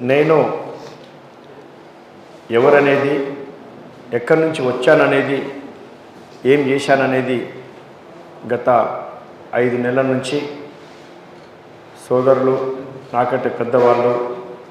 నేను ఎవరనేది, ఎక్కడి నుంచి వచ్చాననేది, ఏం చేశాననేది గత 5 నెలల నుంచి సోదరులు, నాకంటే పెద్దవాళ్ళు,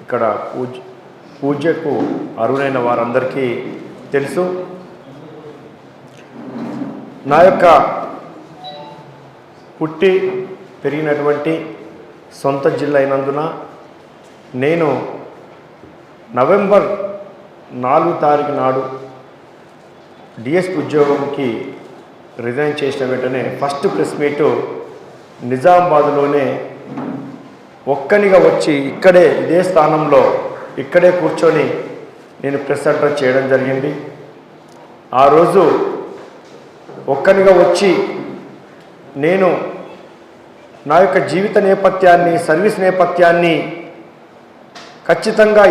ఇక్కడ పూజకు అర్హులైన వారందరికీ తెలుసు. నా యొక్క పుట్టి పెరిగినటువంటి సొంత జిల్లా అయినందున నేను నవంబర్ 4 తారీఖు నాడు డిఎస్పీ ఉద్యోగంకి రిజైన్ చేసిన వెంటనే ఫస్ట్ ప్రెస్ మీటు నిజామాబాద్లోనే ఒక్కనిగా వచ్చి ఇక్కడే ఇదే స్థానంలో ఇక్కడే కూర్చొని నేను ప్రెస్ అడ్రస్ చేయడం జరిగింది. ఆ రోజు ఒక్కనిగా వచ్చి నేను నా యొక్క జీవిత నేపథ్యాన్ని, సర్వీస్ నేపథ్యాన్ని ఖచ్చితంగా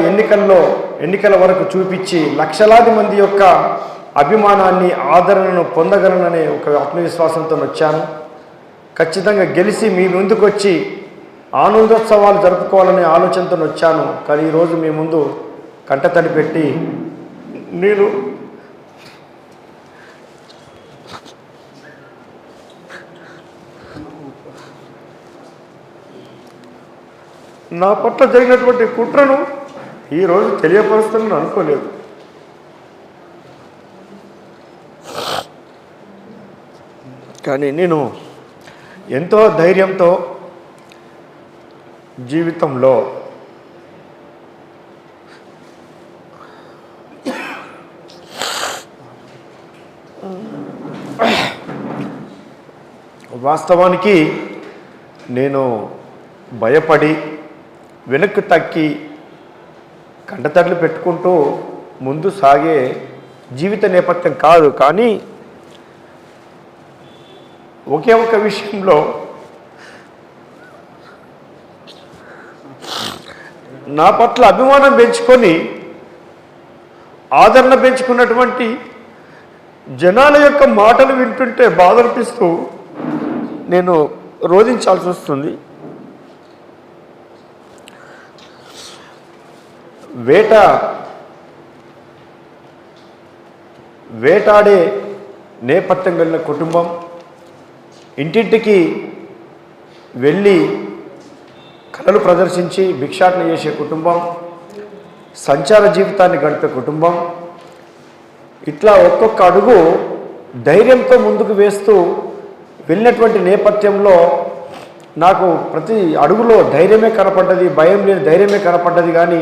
ఎన్నికల వరకు చూపించి లక్షలాది మంది యొక్క అభిమానాన్ని, ఆదరణను పొందగలననే ఒక ఆత్మవిశ్వాసంతో వచ్చాను. ఖచ్చితంగా గెలిచి మీ ముందుకు వచ్చి ఆనందోత్సవాలు జరుపుకోవాలనే ఆలోచనతో వచ్చాను. కానీ ఈరోజు మీ ముందు కంటతడి పెట్టి నేను నా పట్ల జరిగినటువంటి కుట్రను ఈరోజు తెలియపరుస్తానని అనుకోలేదు. కానీ నేను ఎంతో ధైర్యంతో జీవితంలో వాస్తవానికి నేను భయపడి వెనక్కి తక్కి కంటతడ్లు పెట్టుకుంటూ ముందు సాగే జీవిత నేపథ్యం కాదు. కానీ ఒకే ఒక విషయంలో నా పట్ల అభిమానం పెంచుకొని ఆదరణ పెంచుకున్నటువంటి జనాల యొక్క మాటలు వింటుంటే బాధ అనిపిస్తూ నేను రోధించాల్సి వస్తుంది. వేటాడే నేపథ్యం కలిగిన కుటుంబం, ఇంటింటికి వెళ్ళి కళలు ప్రదర్శించి భిక్షాటన చేసే కుటుంబం, సంచార జీవితాన్ని గడిపే కుటుంబం, ఇట్లా ఒక్కొక్క అడుగు ధైర్యంతో ముందుకు వేస్తూ వెళ్ళినటువంటి నేపథ్యంలో నాకు ప్రతి అడుగులో ధైర్యమే కనపడ్డది, భయం లేని ధైర్యమే కనపడ్డది. కానీ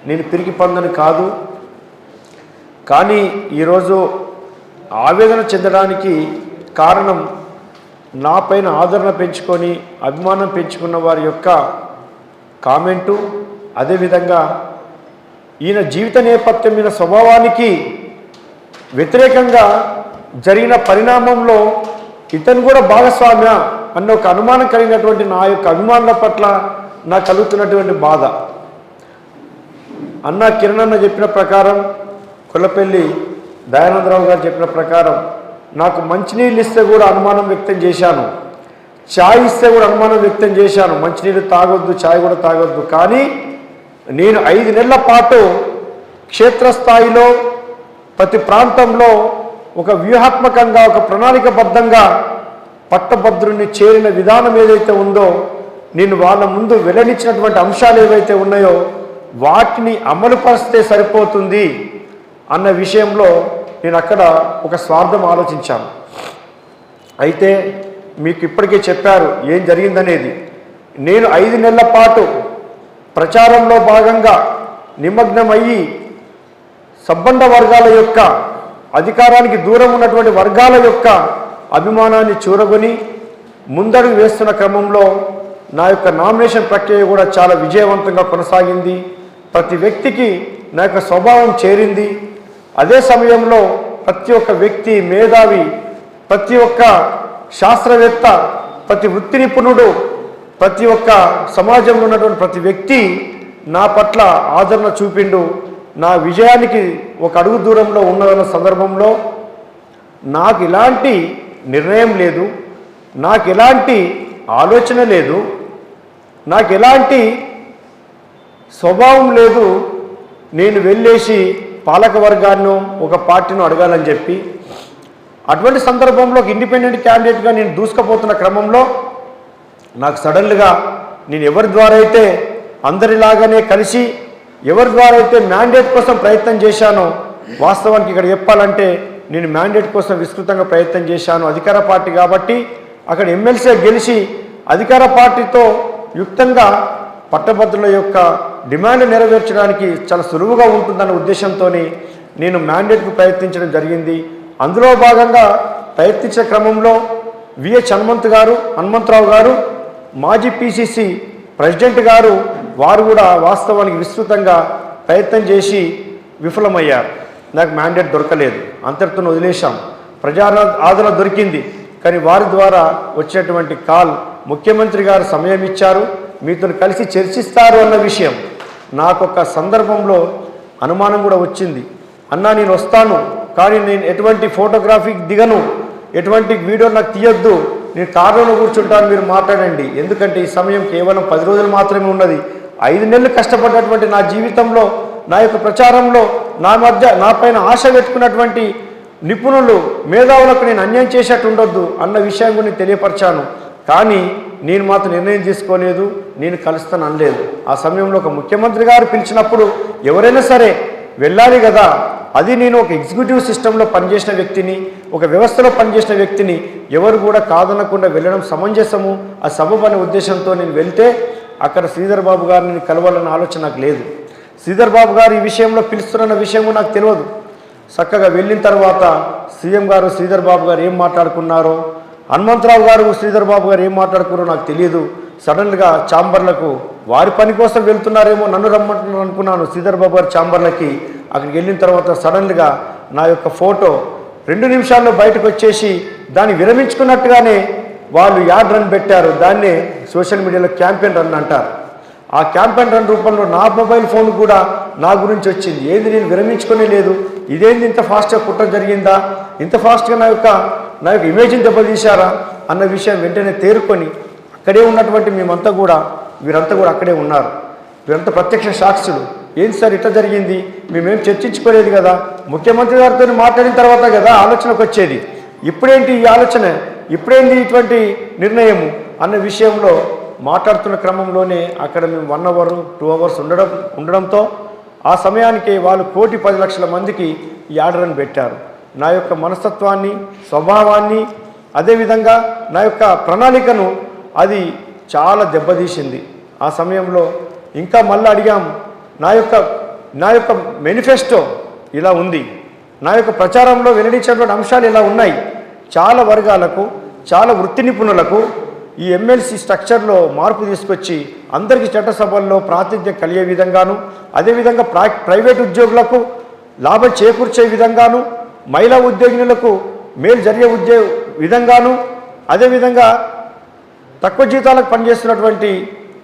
నేను పిరికి పందని కాదు. కానీ ఈరోజు ఆవేదన చెందడానికి కారణం నా పైన ఆదరణ పెంచుకొని అభిమానం పెంచుకున్న వారి యొక్క కామెంటు, అదేవిధంగా ఈయన జీవిత నేపథ్యం మీద స్వభావానికి వ్యతిరేకంగా జరిగిన పరిణామంలో ఇతను కూడా భాగస్వామ్య అన్న ఒక అనుమానం కలిగినటువంటి నా యొక్క అభిమానుల పట్ల నాకు కలుగుతున్నటువంటి బాధ. అన్న కిరణ్ అన్న చెప్పిన ప్రకారం, కొల్లపల్లి దయానందరావు గారు చెప్పిన ప్రకారం నాకు మంచినీళ్ళు ఇస్తే కూడా అనుమానం వ్యక్తం చేశాను, ఛాయ్ ఇస్తే కూడా అనుమానం వ్యక్తం చేశాను. మంచినీళ్ళు తాగొద్దు, ఛాయ్ కూడా తాగొద్దు. కానీ నేను 5 నెలల పాటు క్షేత్రస్థాయిలో ప్రతి ప్రాంతంలో ఒక వ్యూహాత్మకంగా, ఒక ప్రణాళికబద్ధంగా పట్టభద్రుని చేరిన విధానం ఏదైతే ఉందో, నేను వాళ్ళ ముందు వెల్లడించినటువంటి అంశాలు ఏవైతే ఉన్నాయో వాటిని అమలుపరిస్తే సరిపోతుంది అన్న విషయంలో నేను అక్కడ ఒక స్వార్థం ఆలోచించాను. అయితే మీకు ఇప్పటికే చెప్పారు ఏం జరిగిందనేది. నేను 5 నెలల పాటు ప్రచారంలో భాగంగా నిమగ్నమయ్యి సబ్బండ వర్గాల యొక్క, అధికారానికి దూరం ఉన్నటువంటి వర్గాల యొక్క అభిమానాన్ని చూరగొని ముందడుగు వేస్తున్న క్రమంలో నా యొక్క నామినేషన్ ప్రక్రియ కూడా చాలా విజయవంతంగా కొనసాగింది. ప్రతి వ్యక్తికి నా యొక్క స్వభావం చేరింది. అదే సమయంలో ప్రతి ఒక్క వ్యక్తి, మేధావి, ప్రతి ఒక్క శాస్త్రవేత్త, ప్రతి వృత్తి నిపుణుడు, ప్రతి ఒక్క సమాజంలో ఉన్నటువంటి ప్రతి వ్యక్తి నా పట్ల ఆదరణ చూపిండు. నా విజయానికి ఒక అడుగు దూరంలో ఉన్న సందర్భంలో నాకు ఎలాంటి నిర్ణయం లేదు, నాకు ఎలాంటి ఆలోచన లేదు, నాకు ఎలాంటి స్వభావం లేదు నేను వెళ్ళేసి పాలక వర్గాన్ని ఒక పార్టీని అడగాలని చెప్పి. అటువంటి సందర్భంలో ఒక ఇండిపెండెంట్ క్యాండిడేట్గా నేను దూసుకుపోతున్న క్రమంలో నాకు సడన్గా నేను ఎవరి ద్వారా అయితే అందరిలాగానే కలిసి ఎవరి ద్వారా అయితే మ్యాండేట్ కోసం ప్రయత్నం చేశానో, వాస్తవానికి ఇక్కడ చెప్పాలంటే నేను మ్యాండేట్ కోసం విస్తృతంగా ప్రయత్నం చేశాను. అధికార పార్టీ కాబట్టి అక్కడ ఎమ్మెల్సీ గెలిచి అధికార పార్టీతో యుక్తంగా పట్టభద్రుల యొక్క డిమాండ్ నెరవేర్చడానికి చాలా సులువుగా ఉంటుందన్న ఉద్దేశంతో నేను మ్యాండేట్కు ప్రయత్నించడం జరిగింది. అందులో భాగంగా ప్రయత్నించే క్రమంలో విహెచ్ హనుమంతరావు గారు మాజీ పిసిసి ప్రెసిడెంట్ గారు వారు కూడా వాస్తవానికి విస్తృతంగా ప్రయత్నం చేసి విఫలమయ్యారు. నాకు మ్యాండేట్ దొరకలేదు, అంతటితో వదిలేశాం. ప్రజా ఆదరణ దొరికింది, కానీ వారి ద్వారా వచ్చేటువంటి కాల్ ముఖ్యమంత్రి గారు సమయం ఇచ్చారు, మీతో కలిసి చర్చిస్తారు అన్న విషయం నాకొక సందర్భంలో అనుమానం కూడా వచ్చింది. అన్నా నేను వస్తాను, కానీ నేను ఎటువంటి ఫోటోగ్రాఫిక్ దిగను, ఎటువంటి వీడియో నాకు తీయొద్దు, నేను కారులో కూర్చుంటాను, మీరు మాట్లాడండి. ఎందుకంటే ఈ సమయం కేవలం 10 రోజులు మాత్రమే ఉన్నది. 5 నెలలు కష్టపడ్డటువంటి నా జీవితంలో, నా యొక్క ప్రచారంలో నా పైన ఆశ పెట్టుకున్నటువంటి నిపుణులు మేధావులకు నేను అన్యాయం చేసేట్టు ఉండొద్దు అన్న విషయం కూడా నేను తెలియపరిచాను. కానీ నేను మాత్రం నిర్ణయం తీసుకోలేదు, నేను కలుస్తాను అనలేదు. ఆ సమయంలో ఒక ముఖ్యమంత్రి గారు పిలిచినప్పుడు ఎవరైనా సరే వెళ్ళాలి కదా. అది నేను ఒక ఎగ్జిక్యూటివ్ సిస్టంలో పనిచేసిన వ్యక్తిని, ఒక వ్యవస్థలో పనిచేసిన వ్యక్తిని ఎవరు కూడా కాదనకుండా వెళ్ళడం సమంజసము, ఆ సబబు అనే ఉద్దేశంతో నేను వెళ్తే అక్కడ శ్రీధర్ బాబు గారిని కలవాలన్న ఆలోచన నాకు లేదు. శ్రీధర్ బాబు గారు ఈ విషయంలో పిలుస్తున్న విషయం నాకు తెలియదు. చక్కగా వెళ్ళిన తర్వాత సీఎం గారు శ్రీధర్ బాబు గారు ఏం మాట్లాడుకున్నారో, హనుమంతరావు గారు శ్రీధర్ బాబు గారు ఏం మాట్లాడుకున్నారో నాకు తెలియదు. సడన్గా ఛాంబర్లకు వారి పని కోసం వెళ్తున్నారేమో, నన్ను రమ్మంటున్నారు అనుకున్నాను శ్రీధర్ బాబు గారు ఛాంబర్లకి. అక్కడికి వెళ్ళిన తర్వాత సడన్గా నా యొక్క ఫోటో 2 నిమిషాల్లో బయటకు వచ్చేసి దాన్ని విరమించుకున్నట్టుగానే వాళ్ళు యాడ్ రన్ పెట్టారు. దాన్నే సోషల్ మీడియాలో క్యాంపెయిన్ రన్ అంటారు. ఆ క్యాంపెయిన్ రన్ రూపంలో నా మొబైల్ ఫోన్ కూడా నా గురించి వచ్చింది. ఏంది నేను విరమించుకునే లేదు, ఇదేంది ఇంత ఫాస్ట్గా కుట్ర జరిగిందా, ఇంత ఫాస్ట్గా నా యొక్క ఇమేజ్ని దెబ్బతీశారా అన్న విషయం వెంటనే తేరుకొని అక్కడే ఉన్నటువంటి వీరంతా కూడా అక్కడే ఉన్నారు. వీరంతా ప్రత్యక్ష సాక్షులు. ఏంటి సార్ ఇట్లా జరిగింది, మేమేం చర్చించుకోలేదు కదా, ముఖ్యమంత్రి గారితో మాట్లాడిన తర్వాత కదా ఆలోచనకు వచ్చేది, ఇప్పుడేంటి ఈ ఆలోచన, ఇప్పుడేంటి ఇటువంటి నిర్ణయము అన్న విషయంలో మాట్లాడుతున్న క్రమంలోనే అక్కడ మేము 1 hour 2 hours ఉండడంతో ఆ సమయానికి వాళ్ళు 1,10,00,000 మందికి ఈ ఆర్డర్ని పెట్టారు. నా యొక్క మనస్తత్వాన్ని, స్వభావాన్ని, అదేవిధంగా నా యొక్క ప్రణాళికను అది చాలా దెబ్బతీసింది. ఆ సమయంలో ఇంకా మళ్ళీ అడిగాం, నా యొక్క మేనిఫెస్టో ఇలా ఉంది, నా యొక్క ప్రచారంలో వెల్లడించేటువంటి అంశాలు ఇలా ఉన్నాయి. చాలా వర్గాలకు, చాలా వృత్తి నిపుణులకు ఈ ఎమ్మెల్సీ స్ట్రక్చర్లో మార్పు తీసుకొచ్చి అందరికీ చట్టసభల్లో ప్రాతినిధ్యం కలిగే విధంగాను, అదేవిధంగా ప్రైవేట్ ఉద్యోగులకు లాభం చేకూర్చే విధంగాను, మహిళా ఉద్యోగినులకు మేలు జరిగే విధంగాను, అదేవిధంగా తక్కువ జీతాలకు పనిచేస్తున్నటువంటి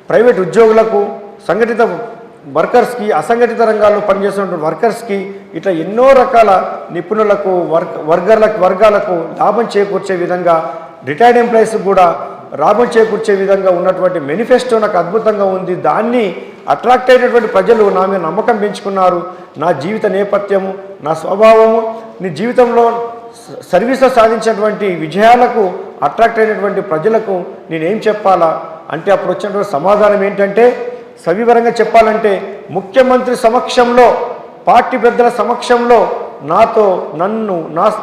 ప్రైవేట్ ఉద్యోగులకు, సంఘటిత వర్కర్స్కి, అసంఘటిత రంగాల్లో పనిచేస్తున్నటువంటి వర్కర్స్కి, ఇట్లా ఎన్నో రకాల నిపుణులకు, వర్గాలకు లాభం చేకూర్చే విధంగా, రిటైర్డ్ ఎంప్లాయీస్ కూడా లాభం చేకూర్చే విధంగా ఉన్నటువంటి మేనిఫెస్టో నాకు అద్భుతంగా ఉంది. దాన్ని అట్రాక్ట్ అయినటువంటి ప్రజలు నా మీద నమ్మకం పెంచుకున్నారు. నా జీవిత నేపథ్యము, నా స్వభావము, నీ జీవితంలో సర్వీస్లో సాధించినటువంటి విజయాలకు అట్రాక్ట్ అయినటువంటి ప్రజలకు నేనేం చెప్పాలా అంటే అప్పుడు వచ్చినటువంటి సమాధానం ఏంటంటే, సవివరంగా చెప్పాలంటే ముఖ్యమంత్రి సమక్షంలో, పార్టీ పెద్దల సమక్షంలో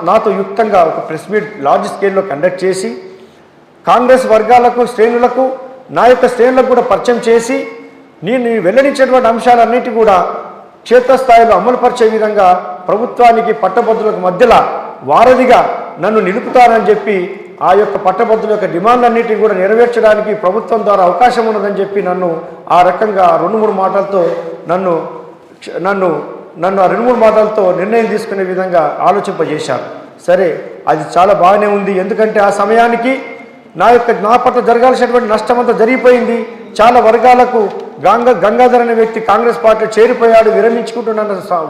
నాతో యుక్తంగా ఒక ప్రెస్ మీట్ లార్జ్ స్కేల్లో కండక్ట్ చేసి కాంగ్రెస్ వర్గాలకు, శ్రేణులకు, నా యొక్క శ్రేణులకు కూడా పరిచయం చేసి నేను వెల్లడించేటువంటి అంశాలన్నిటి కూడా క్షేత్రస్థాయిలో అమలుపరిచే విధంగా ప్రభుత్వానికి, పట్టభద్రులకు మధ్యలో వారధిగా నన్ను నిలుపుతారని చెప్పి ఆ యొక్క పట్టభద్రుల యొక్క డిమాండ్లన్నిటిని కూడా నెరవేర్చడానికి ప్రభుత్వం ద్వారా అవకాశం ఉన్నదని చెప్పి నన్ను ఆ రకంగా 2-3 మాటలతో నన్ను ఆ 2-3 మాటలతో నిర్ణయం తీసుకునే విధంగా ఆలోచింపజేశారు. సరే, అది చాలా బాగానే ఉంది. ఎందుకంటే ఆ సమయానికి నా పట్ల జరగాల్సినటువంటి నష్టం అంతా జరిగిపోయింది. చాలా వర్గాలకు గంగాధర్ అనే వ్యక్తి కాంగ్రెస్ పార్టీలో చేరిపోయాడు, విరమించుకుంటున్న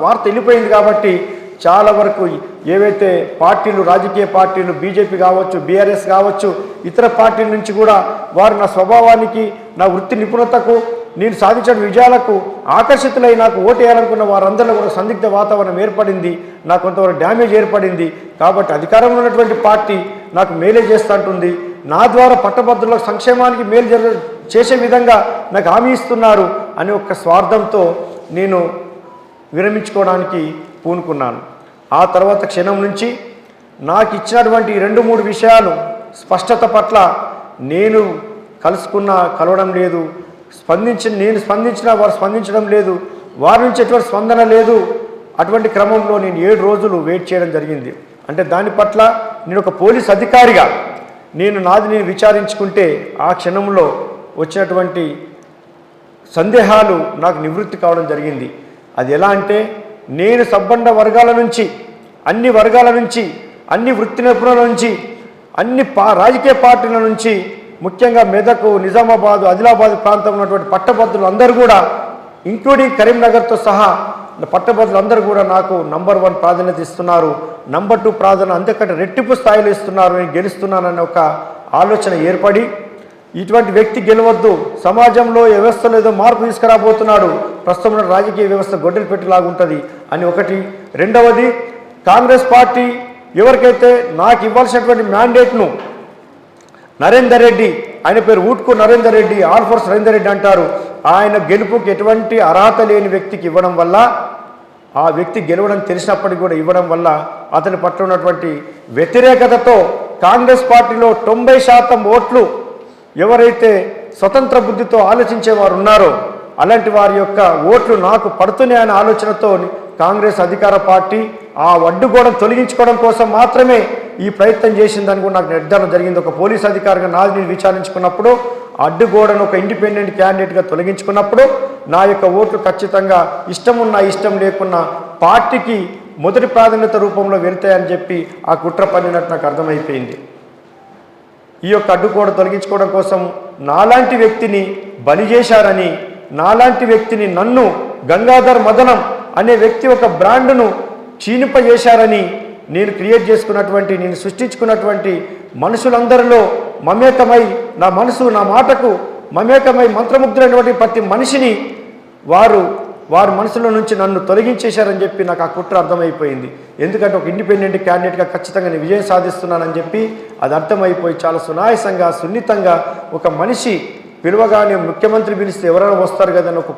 వార్త వెళ్ళిపోయింది. కాబట్టి చాలా వరకు ఏవైతే పార్టీలు, రాజకీయ పార్టీలు, బీజేపీ కావచ్చు, బీఆర్ఎస్ కావచ్చు, ఇతర పార్టీల నుంచి కూడా వారు నా స్వభావానికి, నా వృత్తి నిపుణతకు, నేను సాధించిన విజయాలకు ఆకర్షితులై నాకు ఓటు వేయాలనుకున్న వారందరిలో కూడా సందిగ్ధ వాతావరణం ఏర్పడింది, నాకు కొంతవరకు డ్యామేజ్ ఏర్పడింది. కాబట్టి అధికారంలో ఉన్నటువంటి పార్టీ నాకు మేలే చేస్తుంటుంది, నా ద్వారా పట్టభద్రుల సంక్షేమానికి మేలు చేసే విధంగా నాకు హామీ ఇస్తున్నారు అని ఒక స్వార్థంతో నేను విరమించుకోవడానికి పూనుకున్నాను. ఆ తర్వాత క్షణం నుంచి నాకు ఇచ్చినటువంటి 2-3 విషయాలు స్పష్టత పట్ల నేను కలవడం లేదు, నేను స్పందించినా వారు స్పందించడం లేదు, వారి నుంచి ఎటువంటి స్పందన లేదు. అటువంటి క్రమంలో నేను 7 రోజులు వెయిట్ చేయడం జరిగింది. అంటే దాని పట్ల నేను ఒక పోలీస్ అధికారిగా నేను విచారించుకుంటే ఆ క్షణంలో వచ్చినటువంటి సందేహాలు నాకు నివృత్తి కావడం జరిగింది. అది ఎలా అంటే, నేను సబ్బండ వర్గాల నుంచి, అన్ని వర్గాల నుంచి, అన్ని వృత్తి నిపుణుల నుంచి, అన్ని రాజకీయ పార్టీల నుంచి, ముఖ్యంగా మెదక్, నిజామాబాద్, ఆదిలాబాద్ ప్రాంతంలో ఉన్నటువంటి పట్టభద్రులు అందరూ కూడా, ఇంక్లూడింగ్ కరీంనగర్తో సహా పట్టభద్రులు అందరూ కూడా నాకు నంబర్ 1 ప్రాధాన్యత ఇస్తున్నారు, నంబర్ 2 ప్రాధాన్యత అంతకంటే రెట్టింపు స్థాయిలో ఇస్తున్నారు, నేను గెలుస్తున్నానన్న ఒక ఆలోచన ఏర్పడి, ఇటువంటి వ్యక్తి గెలవద్దు, సమాజంలో వ్యవస్థలో ఏదో మార్పు తీసుకురాబోతున్నాడు, ప్రస్తుతం రాజకీయ వ్యవస్థ గొడ్డలి పెట్టేలాగుంటుంది అని ఒకటి. రెండవది, కాంగ్రెస్ పార్టీ ఎవరికైతే నాకు ఇవ్వాల్సినటువంటి మ్యాండేట్ను నరేందర్ రెడ్డి, ఆయన పేరు ఊట్కు నరేందర్ రెడ్డి, ఆల్ఫోర్స్ నరేందర్ రెడ్డి అంటారు, ఆయన గెలుపుకి ఎటువంటి అర్హత లేని వ్యక్తికి ఇవ్వడం వల్ల, ఆ వ్యక్తి గెలవడం తెలిసినప్పటికీ కూడా ఇవ్వడం వల్ల అతని పట్ల ఉన్నటువంటి వ్యతిరేకతతో కాంగ్రెస్ పార్టీలో 90% ఓట్లు ఎవరైతే స్వతంత్ర బుద్ధితో ఆలోచించేవారు ఉన్నారో అలాంటి వారి యొక్క ఓట్లు నాకు పడుతున్నాయనే ఆలోచనతో కాంగ్రెస్ అధికార పార్టీ ఆ అడ్డుగోడను తొలగించుకోవడం కోసం మాత్రమే ఈ ప్రయత్నం చేసిందని కూడా నాకు నిర్ధారణ జరిగింది. ఒక పోలీస్ అధికారిగా నేను విచారించుకున్నప్పుడు అడ్డుగోడను ఒక ఇండిపెండెంట్ క్యాండిడేట్గా తొలగించుకున్నప్పుడు నా యొక్క ఓట్లు ఖచ్చితంగా ఇష్టమున్నా ఇష్టం లేకున్నా పార్టీకి మొదటి ప్రాధాన్యత రూపంలో వెళ్తాయని చెప్పి ఆ కుట్ర పన్నినట్టు నాకు అర్థమైపోయింది. ఈ యొక్క అడ్డుగోడ తొలగించుకోవడం కోసం నాలాంటి వ్యక్తిని బలి చేశారని, నాలాంటి వ్యక్తిని, నన్ను గంగాధర్ మదనం అనే వ్యక్తి ఒక బ్రాండ్ను క్షీణింపజేశారని నేను సృష్టించుకున్నటువంటి మనుషులందరిలో మమేకమై, నా మాటకు మమేకమై మంత్రముగ్ధులైనటువంటి ప్రతి మనిషిని వారి మనసులో నుంచి నన్ను తొలగించేశారని చెప్పి నాకు ఆ కుట్ర అర్థమైపోయింది. ఎందుకంటే ఒక ఇండిపెండెంట్ క్యాండిడేట్గా ఖచ్చితంగా నేను విజయం సాధిస్తున్నానని చెప్పి అది అర్థమైపోయి చాలా సునాయాసంగా, సున్నితంగా ఒక మనిషి పిలవగానే ముఖ్యమంత్రి పిలిస్తే ఎవరైనా వస్తారు కదని ఒక